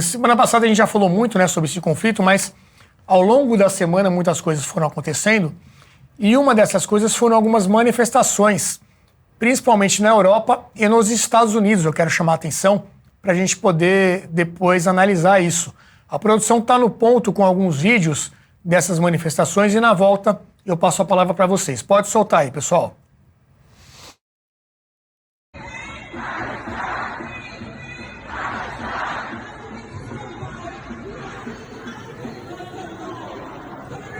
Semana passada a gente já falou muito, né, sobre esse conflito, mas ao longo da semana muitas coisas foram acontecendo e uma dessas coisas foram algumas manifestações, principalmente na Europa e nos Estados Unidos. Eu quero chamar a atenção para a gente poder depois analisar isso. A produção está no ponto com alguns vídeos dessas manifestações e na volta eu passo a palavra para vocês. Pode soltar aí, pessoal.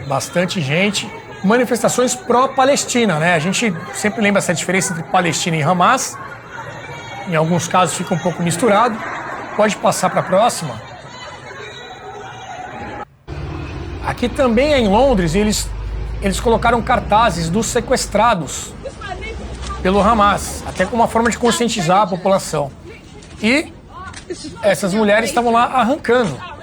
Bastante gente. Manifestações pró-Palestina, né? A gente sempre lembra essa diferença entre Palestina e Hamas. Em alguns casos fica um pouco misturado. Pode passar para a próxima. Aqui também em Londres, eles colocaram cartazes dos sequestrados pelo Hamas, até como uma forma de conscientizar a população. E essas mulheres estavam lá arrancando.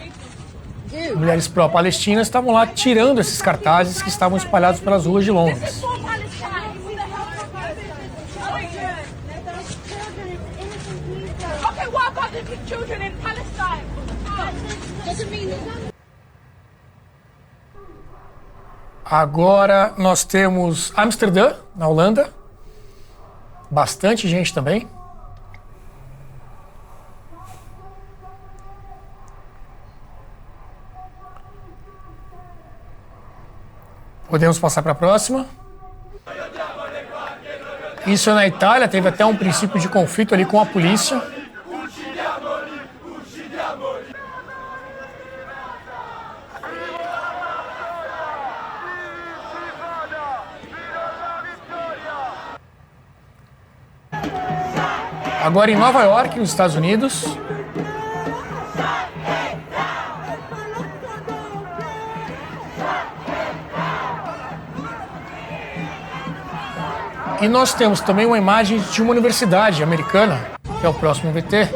Mulheres pró-palestinas estavam lá tirando esses cartazes que estavam espalhados pelas ruas de Londres. Agora nós temos Amsterdã, na Holanda. Bastante gente também. Podemos passar para a próxima. Isso é na Itália, teve até um princípio de conflito ali com a polícia. Agora em Nova York, nos Estados Unidos. E nós temos também uma imagem de uma universidade americana, que é o próximo VT,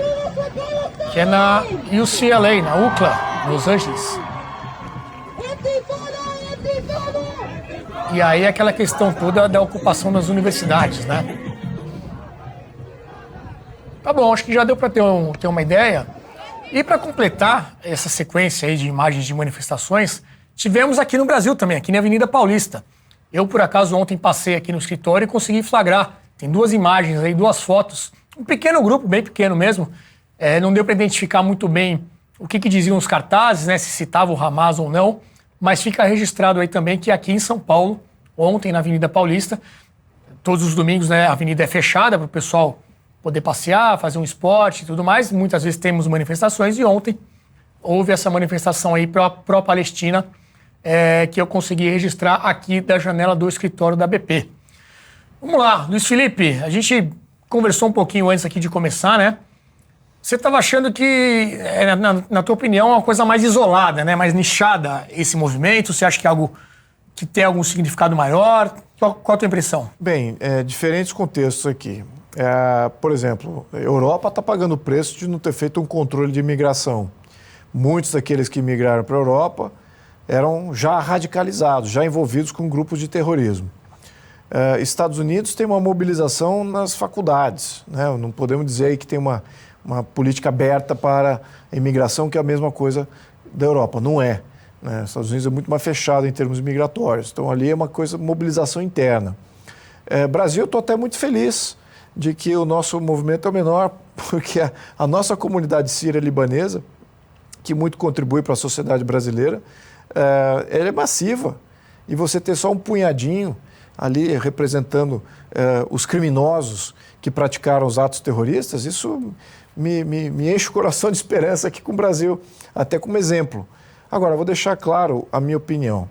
que é na UCLA, na UCLA, Los Angeles. E aí aquela questão toda da ocupação das universidades, né? Tá bom, acho que já deu para ter uma ideia. E para completar essa sequência aí de imagens de manifestações, tivemos aqui no Brasil também, aqui na Avenida Paulista. Eu, por acaso, ontem passei aqui no escritório e consegui flagrar. Tem duas imagens aí, duas fotos. Um pequeno grupo, bem pequeno mesmo. Não deu para identificar muito bem o que diziam os cartazes, né, se citava o Hamas ou não. Mas fica registrado aí também que aqui em São Paulo, ontem na Avenida Paulista, todos os domingos, né, a avenida é fechada para o pessoal poder passear, fazer um esporte e tudo mais. Muitas vezes temos manifestações e ontem houve essa manifestação aí pró-Palestina, que eu consegui registrar aqui da janela do escritório da BP. Vamos lá, Luiz Felipe, a gente conversou um pouquinho antes aqui de começar, né? Você estava achando que, na tua opinião, é uma coisa mais isolada, né? Mais nichada esse movimento? Você acha que é algo que tem algum significado maior? Qual a tua impressão? Bem, diferentes contextos aqui. Por exemplo, a Europa está pagando o preço de não ter feito um controle de imigração. Muitos daqueles que migraram para a Europa eram já radicalizados, já envolvidos com grupos de terrorismo. Estados Unidos tem uma mobilização nas faculdades, né? Não podemos dizer aí que tem uma política aberta para a imigração, que é a mesma coisa da Europa. Não é, né? Estados Unidos é muito mais fechado em termos migratórios. Então, ali é uma coisa, mobilização interna. Brasil, eu estou até muito feliz de que o nosso movimento é o menor, porque a nossa comunidade síria-libanesa, que muito contribui para a sociedade brasileira, ela é massiva. E você ter só um punhadinho ali representando os criminosos que praticaram os atos terroristas, isso me enche o coração de esperança aqui com o Brasil, até como exemplo. Agora, vou deixar claro a minha opinião.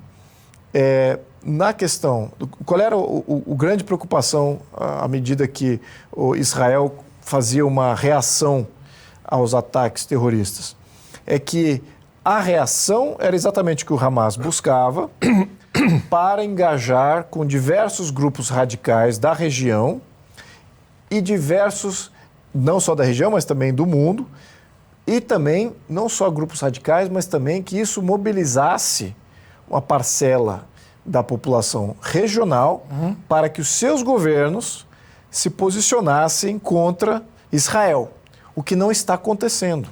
Na questão, qual era a grande preocupação à medida que o Israel fazia uma reação aos ataques terroristas? É que a reação era exatamente o que o Hamas buscava para engajar com diversos grupos radicais da região e diversos, não só da região, mas também do mundo, e também não só grupos radicais, mas também que isso mobilizasse uma parcela da população regional para que os seus governos se posicionassem contra Israel, o que não está acontecendo.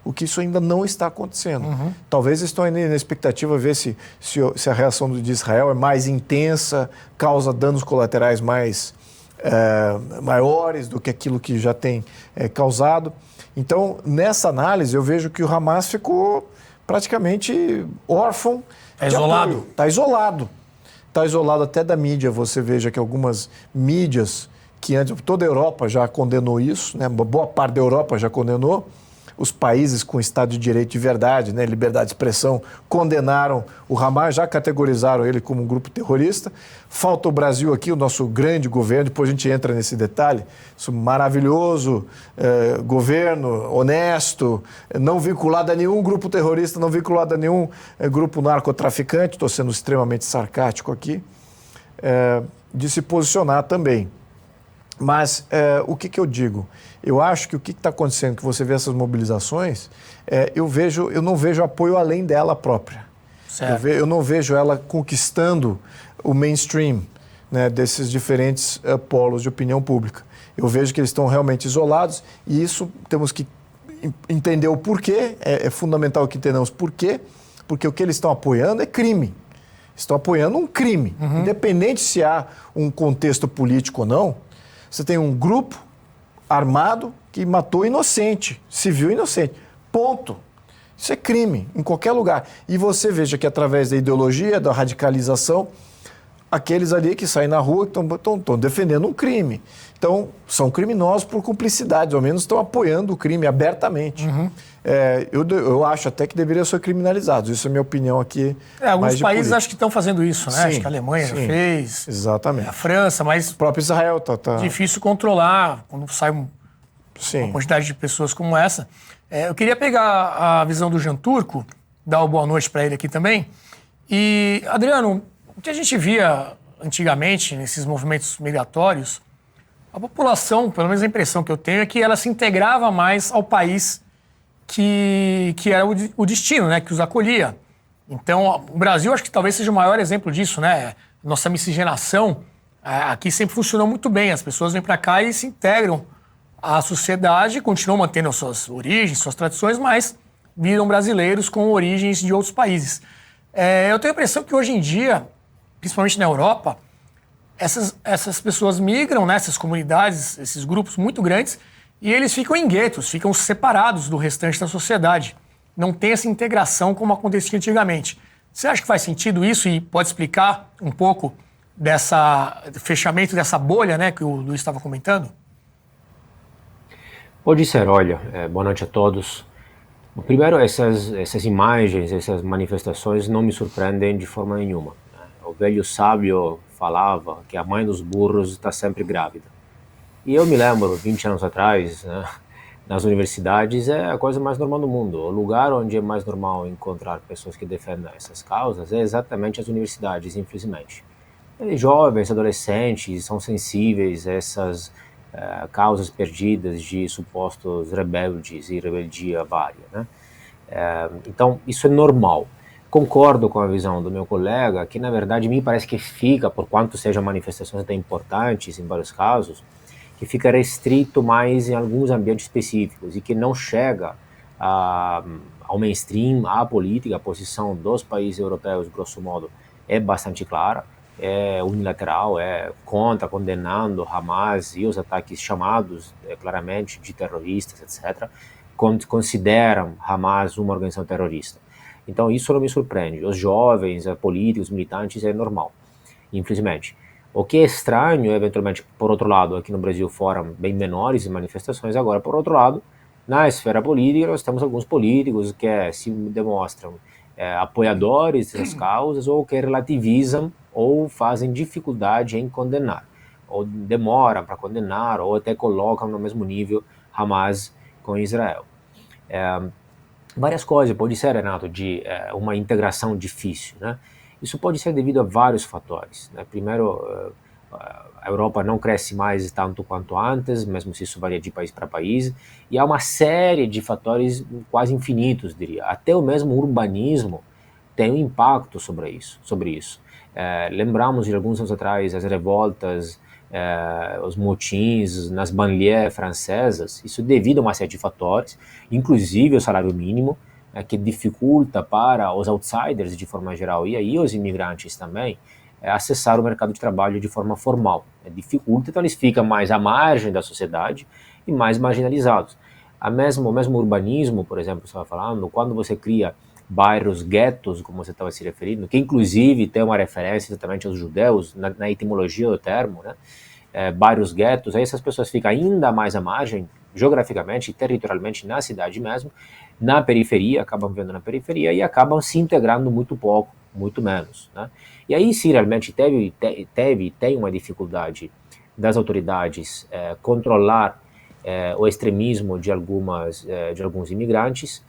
o que isso ainda não está acontecendo. Talvez estão ainda na expectativa ver se a reação de Israel é mais intensa, causa danos colaterais maiores do que aquilo que já tem causado. Então, nessa análise, eu vejo que o Hamas ficou praticamente órfão. Está isolado. Está isolado. Está isolado até da mídia. Você veja que algumas mídias, que antes toda a Europa já condenou isso, né? Boa parte da Europa já condenou. Os países com Estado de Direito de verdade, né, liberdade de expressão, condenaram o Hamas, já categorizaram ele como um grupo terrorista. Falta o Brasil aqui, o nosso grande governo, depois a gente entra nesse detalhe, isso maravilhoso governo, honesto, não vinculado a nenhum grupo terrorista, não vinculado a nenhum grupo narcotraficante, estou sendo extremamente sarcástico aqui, de se posicionar também. Mas o que eu digo? Eu acho que o que está acontecendo, que você vê essas mobilizações, eu não vejo apoio além dela própria. Eu não vejo ela conquistando o mainstream, né, desses diferentes polos de opinião pública. Eu vejo que eles estão realmente isolados e isso temos que entender o porquê, é fundamental que entendamos porquê, porque o que eles estão apoiando é crime. Estão apoiando um crime. Independente se há um contexto político ou não, você tem um grupo armado que matou inocente, civil inocente. Ponto. Isso é crime, em qualquer lugar. E você veja que através da ideologia, da radicalização, aqueles ali que saem na rua estão defendendo um crime. Então, são criminosos por cumplicidade, ao menos estão apoiando o crime abertamente. Eu acho até que deveriam ser criminalizados. Isso é a minha opinião aqui. Alguns países acho que estão fazendo isso, né? Sim, acho que a Alemanha já fez. Exatamente. A França, mas o próprio Israel tá... difícil controlar quando sai uma quantidade de pessoas como essa. Eu queria pegar a visão do Jean Turco, dar uma boa noite para ele aqui também. E, Adriano, o que a gente via antigamente nesses movimentos migratórios, a população, pelo menos a impressão que eu tenho, é que ela se integrava mais ao país que era o destino, né, que os acolhia. Então, o Brasil acho que talvez seja o maior exemplo disso, né? Nossa miscigenação aqui sempre funcionou muito bem. As pessoas vêm para cá e se integram à sociedade, continuam mantendo suas origens, suas tradições, mas viram brasileiros com origens de outros países. Eu tenho a impressão que hoje em dia, principalmente na Europa, essas pessoas migram, né, essas comunidades, esses grupos muito grandes, e eles ficam em guetos, ficam separados do restante da sociedade. Não tem essa integração como acontecia antigamente. Você acha que faz sentido isso e pode explicar um pouco desse fechamento dessa bolha, né, que o Luiz estava comentando? Pode ser, olha, boa noite a todos. Primeiro, essas imagens, essas manifestações não me surpreendem de forma nenhuma. O velho sábio falava que a mãe dos burros está sempre grávida. E eu me lembro, 20 anos atrás, né, nas universidades é a coisa mais normal do mundo. O lugar onde é mais normal encontrar pessoas que defendem essas causas é exatamente as universidades, infelizmente. Jovens, adolescentes são sensíveis a essas causas perdidas de supostos rebeldes e rebeldia vária, né? Então, isso é normal. Concordo com a visão do meu colega, que na verdade me parece que fica, por quanto sejam manifestações até importantes em vários casos, que fica restrito mais em alguns ambientes específicos e que não chega ao mainstream, à política. A posição dos países europeus, grosso modo, é bastante clara, é unilateral, é condenando Hamas e os ataques chamados claramente de terroristas, etc., consideram Hamas uma organização terrorista. Então isso não me surpreende. Os jovens, políticos, militantes, é normal, infelizmente. O que é estranho, eventualmente, por outro lado, aqui no Brasil foram bem menores manifestações, agora, por outro lado, na esfera política, nós temos alguns políticos que se demonstram apoiadores dessas causas ou que relativizam ou fazem dificuldade em condenar, ou demoram para condenar, ou até colocam no mesmo nível Hamas com Israel. Várias coisas, pode ser, Renato, de uma integração difícil, né? Isso pode ser devido a vários fatores, né? Primeiro, a Europa não cresce mais tanto quanto antes, mesmo se isso varia de país para país, e há uma série de fatores quase infinitos, diria. Até o mesmo urbanismo tem um impacto sobre isso. Lembramos de alguns anos atrás as revoltas os motins nas banlieues francesas, isso devido a uma série de fatores, inclusive o salário mínimo, que dificulta para os outsiders de forma geral, e aí os imigrantes também, acessar o mercado de trabalho de forma formal. Dificulta, então eles ficam mais à margem da sociedade e mais marginalizados. O mesmo urbanismo, por exemplo, você estava falando, quando você cria bairros guetos, como você estava se referindo, que inclusive tem uma referência exatamente aos judeus, na etimologia do termo, né? Bairros guetos, aí essas pessoas ficam ainda mais à margem, geograficamente e territorialmente, na cidade mesmo, na periferia, acabam vivendo na periferia e acabam se integrando muito pouco, muito menos, né? E aí sim, realmente tem uma dificuldade das autoridades controlar o extremismo de alguns imigrantes.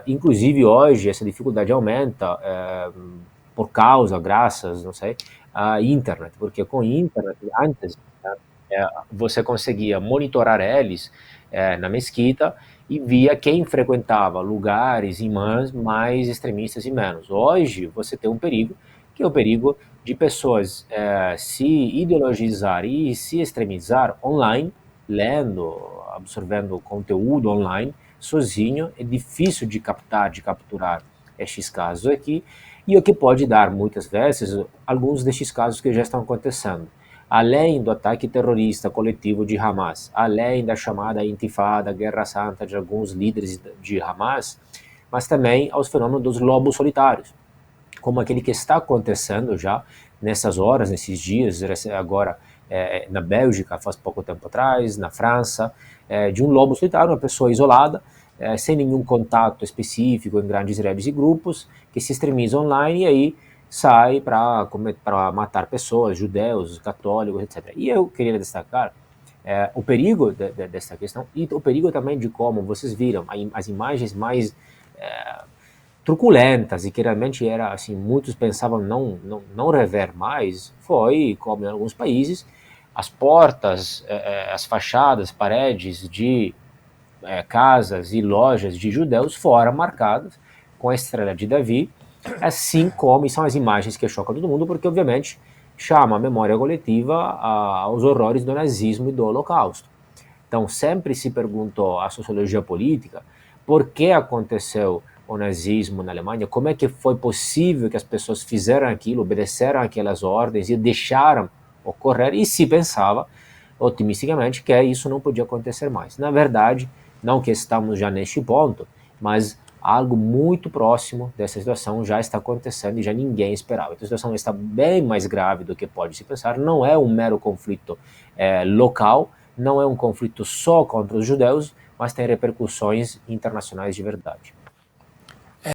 Inclusive hoje essa dificuldade aumenta por causa, graças, não sei, à internet, porque com a internet, antes, você conseguia monitorar eles na mesquita e via quem frequentava lugares, imãs mais extremistas e menos. Hoje você tem um perigo, que é o perigo de pessoas se ideologizar e se extremizar online, lendo, absorvendo conteúdo online, sozinho, é difícil de capturar estes casos aqui, e o que pode dar, muitas vezes, alguns destes casos que já estão acontecendo. Além do ataque terrorista coletivo de Hamas, além da chamada intifada, guerra santa de alguns líderes de Hamas, mas também aos fenômenos dos lobos solitários, como aquele que está acontecendo já nessas horas, nesses dias, agora na Bélgica, faz pouco tempo atrás, na França, de um lobo solitário, uma pessoa isolada, sem nenhum contato específico em grandes redes e grupos, que se extremiza online e aí sai para matar pessoas, judeus, católicos, etc. E eu queria destacar o perigo dessa questão e o perigo também de como vocês viram as imagens mais truculentas e que realmente era assim, muitos pensavam não rever mais, foi como em alguns países as portas, as fachadas, paredes de casas e lojas de judeus foram marcadas com a estrela de Davi, assim como são as imagens que chocam todo mundo, porque obviamente chama a memória coletiva aos horrores do nazismo e do Holocausto. Então sempre se perguntou a sociologia política por que aconteceu o nazismo na Alemanha, como é que foi possível que as pessoas fizeram aquilo, obedeceram aquelas ordens e deixaram ocorrer, e se pensava otimisticamente que isso não podia acontecer mais. Na verdade, não que estamos já neste ponto, mas algo muito próximo dessa situação já está acontecendo e já ninguém esperava. Então a situação está bem mais grave do que pode se pensar, não é um mero conflito local, não é um conflito só contra os judeus, mas tem repercussões internacionais de verdade.